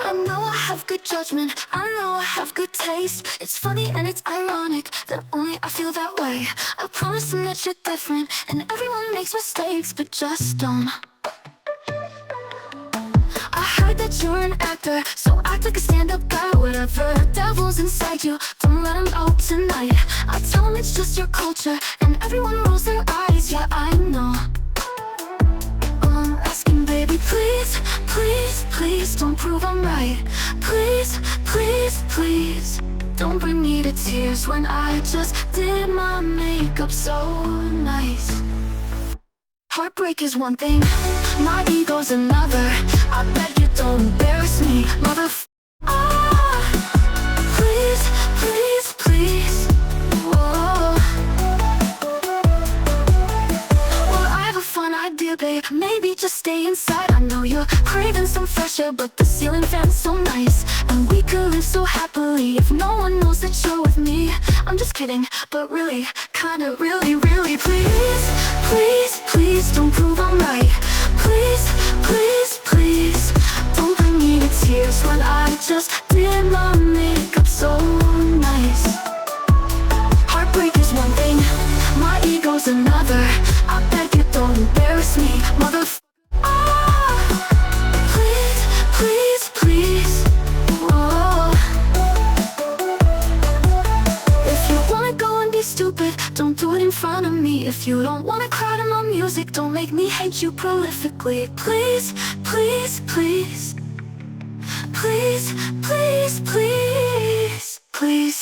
I know I have good judgment, I know I have good taste. It's funny and it's ironic that only I feel that way. I promise them that you're different, and everyone makes mistakes, but just don't. I heard that you're an actor, so act like a stand-up guy. Whatever devil's inside you, don't let him out tonight. I tell him it's just your culture, and everyone rolls their eyes. Yeah, I know. I'm asking, baby, please, please, please don't prove I'm right. Please, please, please don't bring me to tears when I just did my makeup so nice. Heartbreak is one thing, my ego's another. I beg you don't embarrass me, please, please, please. Whoa. Well, I have a fun idea, babe. Maybe just stay inside. I know you're craving some fresh air, but the ceiling fan's so nice, and we could live so happily if no one knows that you're with me. I'm just kidding, but really, kinda really, really, please, please, please don't prove I'm right. Please, please, please don't bring me to tears when I just did my makeup so nice. Heartbreak is one thing, my ego's another. I beg you don't embarrass me, please, please, please. Whoa. If you wanna go and be stupid, don't do it in front of me. If you don't wanna cry to my music, don't make me hate you prolifically. Please, please, please. Please, please, please, please.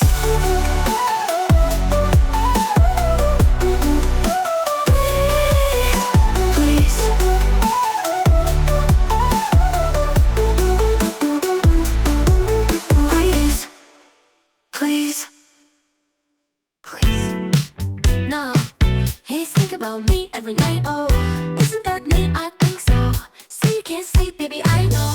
Please, please. No, he's thinking about me every night. Oh, isn't that neat? I think so. Say you can't sleep, baby, I know.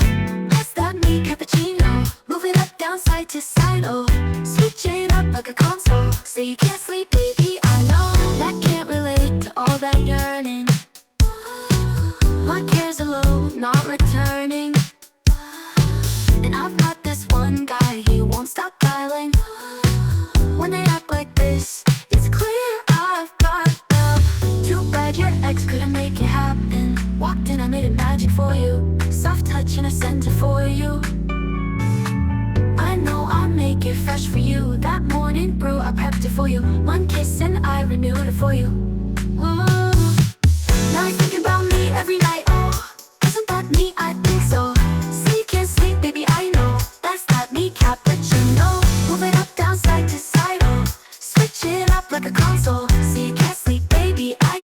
Pass that me cappuccino, move it up, down, side to side. Oh, switch it up like a console. Say you can't sleep, baby, I know. That can't relate to all that yearning. My cares are low, not returning. And I've got this one guy, he won't stop dialing. When they act like this, it's clear I've got them. Too bad your ex couldn't make it happen. Walked in, I made it magic for you. Soft touch and a center for you. I know I'll make it fresh for you. That morning brew, I prepped it for you. One kiss and I renewed it for you.